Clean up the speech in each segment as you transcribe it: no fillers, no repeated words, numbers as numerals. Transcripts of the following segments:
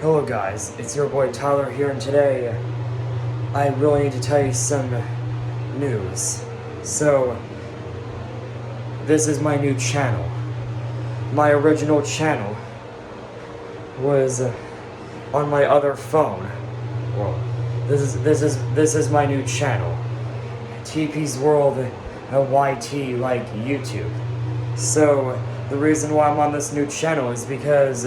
Hello guys, it's your boy Tyler here, and today I really need to tell you some news. So, this is my new channel. My original channel was on my other phone. Well, this is my new channel. TP's World YT, like YouTube. So, the reason why I'm on this new channel is because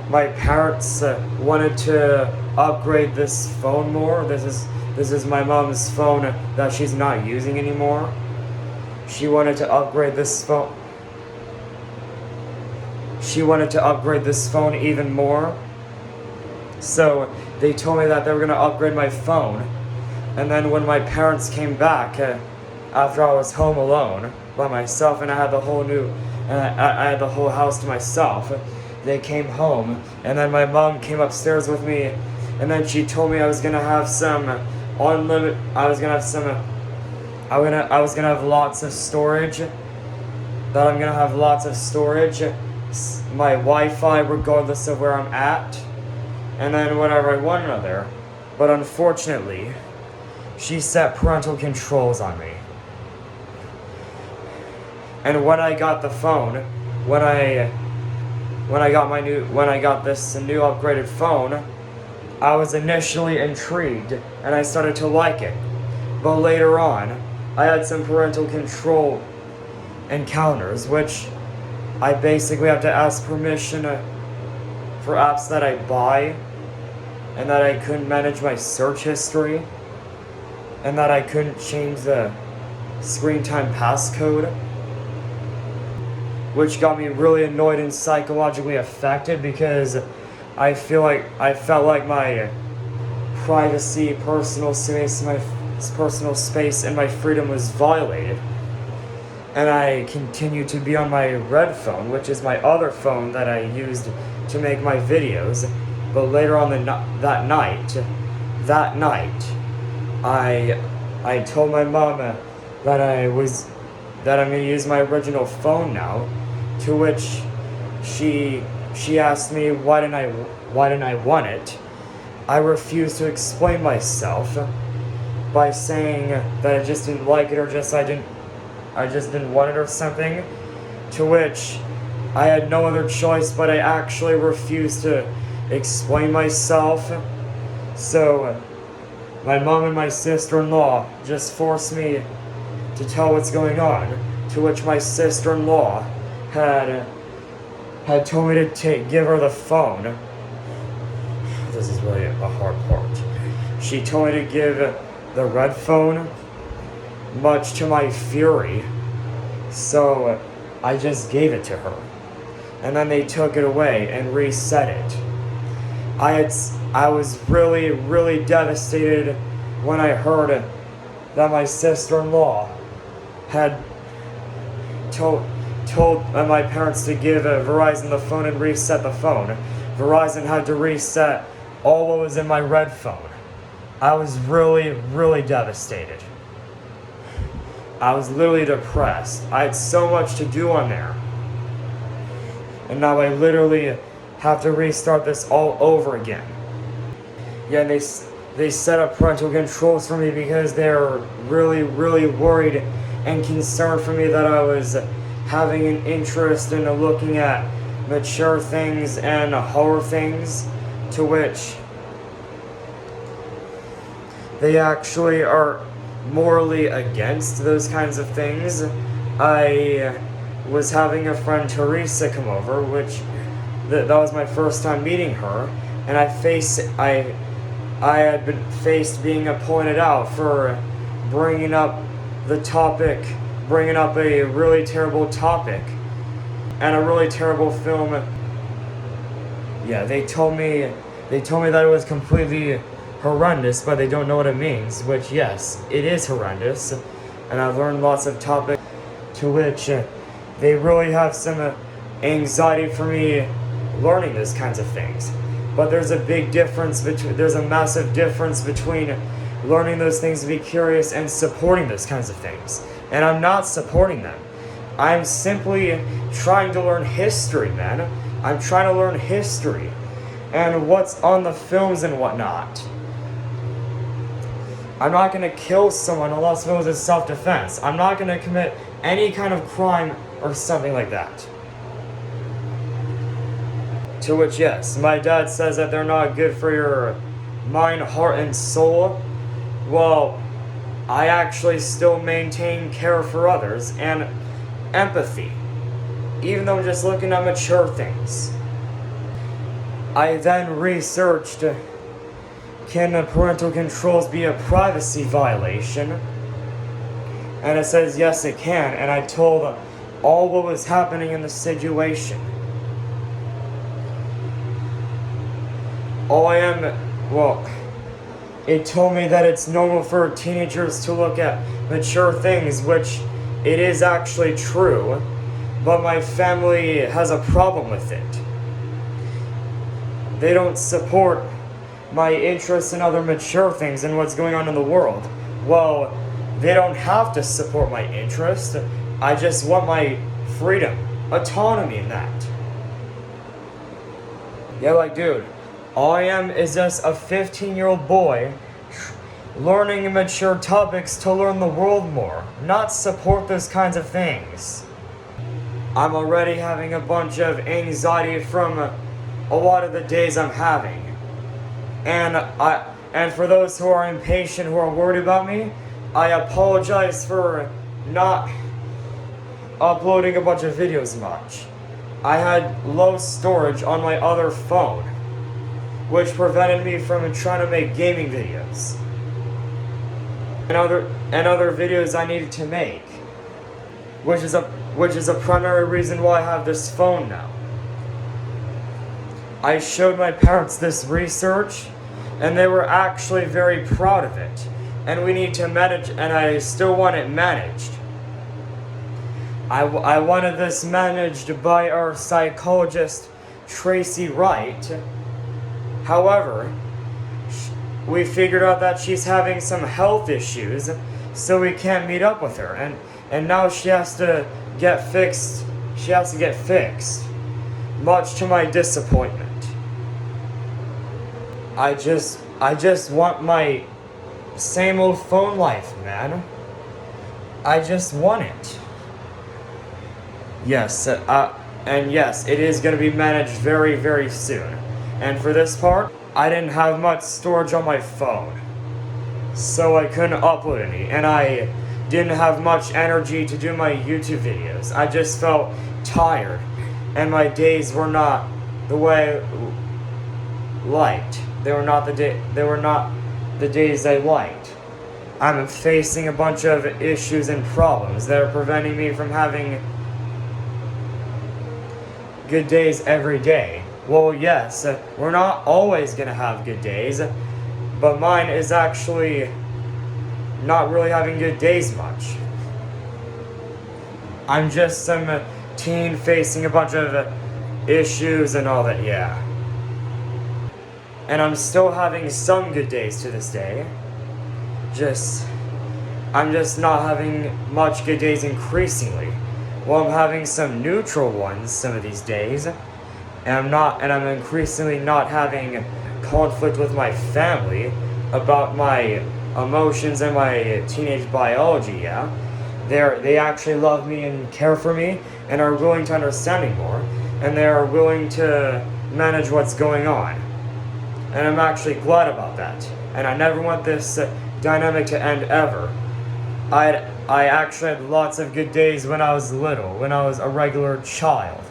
my parents wanted to upgrade this phone more. This is my mom's phone that she's not using anymore. She wanted to upgrade this phone. She wanted to upgrade this phone even more. So they told me that they were gonna upgrade my phone. And then when my parents came back, after I was home alone by myself and I had the whole house to myself, they came home, and then my mom came upstairs with me, and then she told me I was gonna have some unlimited. I was gonna have lots of storage. That I'm gonna have lots of storage, my Wi-Fi regardless of where I'm at, and then whatever I want on there. But unfortunately, she set parental controls on me. And when I got the phone, when I got this new upgraded phone, I was initially intrigued and I started to like it. But later on, I had some parental control encounters, which I basically have to ask permission for apps that I buy, and that I couldn't manage my search history, and that I couldn't change the screen time passcode, which got me really annoyed and psychologically affected because I felt like my privacy, personal space, and my freedom was violated. And I continued to be on my red phone, which is my other phone that I used to make my videos. But later on that night, I told my mom that I'm gonna use my original phone now. To which she asked me why didn't I want it. I refused to explain myself by saying that I just didn't like it, or I just didn't want it or something. To which I had no other choice, but I actually refused to explain myself. So my mom and my sister-in-law just forced me to tell what's going on. To which my sister-in-law had told me to give her the phone. This is really a hard part. She told me to give the red phone, much to my fury. So I just gave it to her. And then they took it away and reset it. I was really, really devastated when I heard that my sister-in-law had told my parents to give Verizon the phone and reset the phone. Verizon had to reset all what was in my red phone. I was really, really devastated. I was literally depressed. I had so much to do on there. And now I literally have to restart this all over again. Yeah, and they set up parental controls for me because they're really, really worried and concerned for me that I was having an interest in looking at mature things and horror things, to which they actually are morally against those kinds of things. I was having a friend Teresa come over, which that was my first time meeting her, and I had been faced being pointed out for bringing up a really terrible topic and a really terrible film. Yeah, they told me that it was completely horrendous, but they don't know what it means, which, yes, it is horrendous, and I've learned lots of topics to which they really have some anxiety for me learning those kinds of things. But there's a massive difference between learning those things to be curious and supporting those kinds of things. And I'm not supporting them. I'm simply trying to learn history, man. I'm trying to learn history. and what's on the films and whatnot. I'm not gonna kill someone unless it was in self-defense. I'm not gonna commit any kind of crime or something like that. To which, yes, my dad says that they're not good for your mind, heart, and soul. Well, I actually still maintain care for others and empathy, even though I'm just looking at mature things. I then researched, can parental controls be a privacy violation? And it says yes it can, and I told all what was happening in the situation. It told me that it's normal for teenagers to look at mature things, which it is actually true, but my family has a problem with it. They don't support my interest in other mature things and what's going on in the world. Well, they don't have to support my interest. I just want my freedom, autonomy in that. Yeah, like, dude, all I am is just a 15-year-old boy learning mature topics to learn the world more, not support those kinds of things. I'm already having a bunch of anxiety from a lot of the days I'm having. And for those who are impatient, who are worried about me, I apologize for not uploading a bunch of videos much. I had low storage on my other phone, which prevented me from trying to make gaming videos and other videos I needed to make, which is a primary reason why I have this phone now. I showed my parents this research, and they were actually very proud of it. And we need to manage, and I still want it managed. I wanted this managed by our psychologist, Tracy Wright. However, we figured out that she's having some health issues, so we can't meet up with her. And now she has to get fixed. She has to get fixed, much to my disappointment. I just want my same old phone life, man. I just want it. Yes, and yes, it is going to be managed very, very soon. And for this part, I didn't have much storage on my phone, so I couldn't upload any, and I didn't have much energy to do my YouTube videos. I just felt tired, and my days were not the way I liked. They were not the days I liked. I'm facing a bunch of issues and problems that are preventing me from having good days every day. Well, yes, we're not always gonna have good days, but mine is actually not really having good days much. I'm just some teen facing a bunch of issues and all that, yeah. And I'm still having some good days to this day. I'm just not having much good days increasingly. Well, I'm having some neutral ones some of these days. And I'm increasingly not having conflict with my family about my emotions and my teenage biology, yeah. They actually love me and care for me and are willing to understand me more, and they are willing to manage what's going on. And I'm actually glad about that. And I never want this dynamic to end ever. I actually had lots of good days when I was little, when I was a regular child.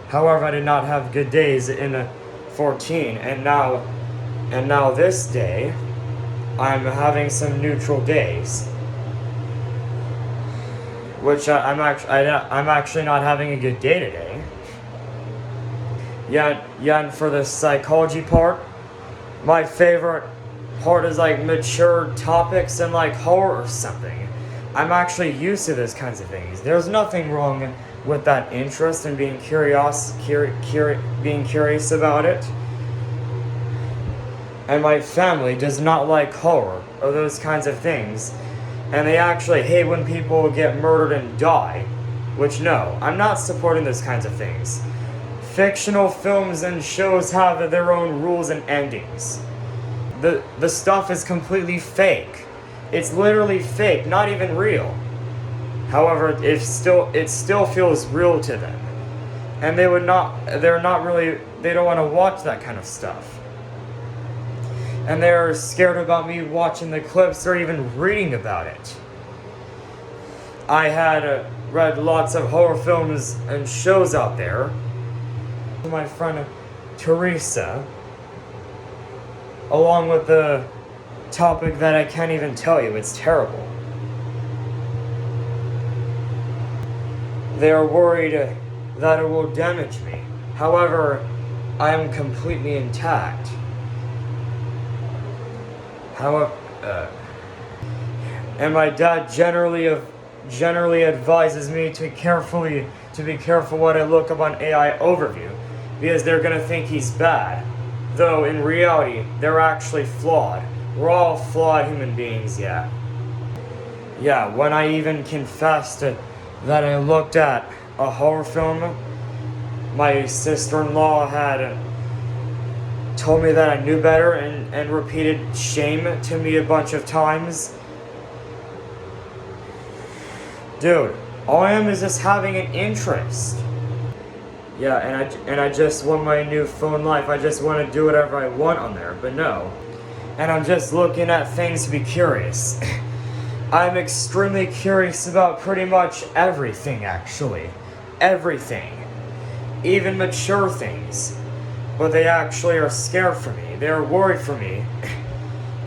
However, I did not have good days in 14, and now this day, I'm having some neutral days, which I'm actually not having a good day today. Yeah, and for the psychology part, my favorite part is like mature topics and like horror or something. I'm actually used to those kinds of things. There's nothing wrong with that interest and being curious about it. And my family does not like horror or those kinds of things. And they actually hate when people get murdered and die. Which, no, I'm not supporting those kinds of things. fictional films and shows have their own rules and endings. The stuff is completely fake. It's literally fake, not even real. However, it still feels real to them. And they don't want to watch that kind of stuff. And they're scared about me watching the clips or even reading about it. I had read lots of horror films and shows out there. My friend Teresa, along with the topic that I can't even tell you, it's terrible. They are worried that it will damage me. However, I am completely intact. And my dad generally advises me to be careful what I look up on AI overview, because they're gonna think he's bad. Though in reality, they're actually flawed. We're all flawed human beings, yeah. Yeah, when I even confessed that I looked at a horror film, my sister-in-law had told me that I knew better and repeated shame to me a bunch of times. Dude, all I am is just having an interest. Yeah, and I just want my new phone life. I just want to do whatever I want on there, but no. And I'm just looking at things to be curious. I'm extremely curious about pretty much everything, actually. Everything. Even mature things. But they actually are scared for me. They're worried for me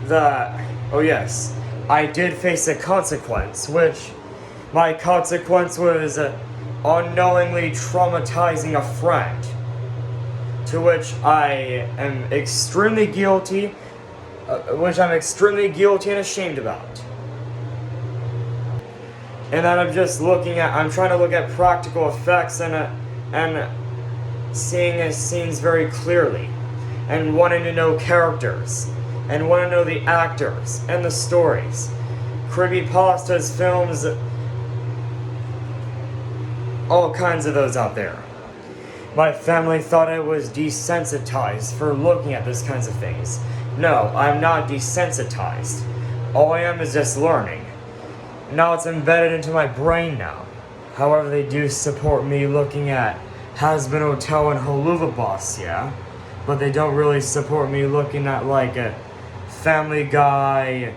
that, oh yes, I did face a consequence, which my consequence was unknowingly traumatizing a friend, to which I am extremely guilty, and ashamed about. And then I'm trying to look at practical effects and seeing scenes very clearly, and wanting to know characters, and want to know the actors, and the stories. Creepypastas, films, all kinds of those out there. My family thought I was desensitized for looking at these kinds of things. No, I'm not desensitized. All I am is just learning. Now it's embedded into my brain now. However, they do support me looking at Hazbin Hotel and Helluva Boss, yeah? But they don't really support me looking at like a Family Guy,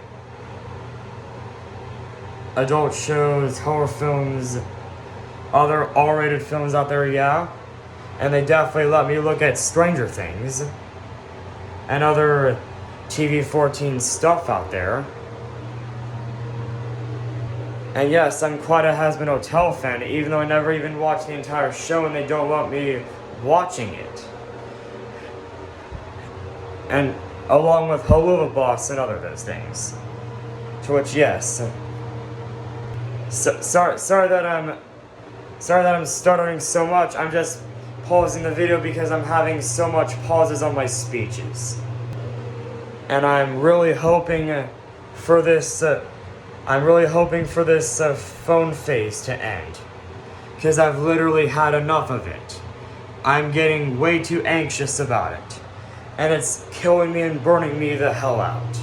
adult shows, horror films, other R-rated films out there, yeah? And they definitely let me look at Stranger Things and other TV-14 stuff out there. And yes, I'm quite a Hazbin Hotel fan, even though I never even watched the entire show and they don't want me watching it. And along with Helluva Boss and other those things. To which, yes. Sorry that I'm stuttering so much. I'm just pausing the video because I'm having so much pauses on my speeches. And I'm really hoping for this phone phase to end. Because I've literally had enough of it. I'm getting way too anxious about it. And it's killing me and burning me the hell out.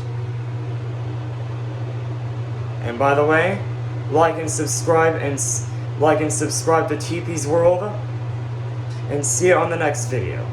And by the way, like and subscribe to TP's World. And see you on the next video.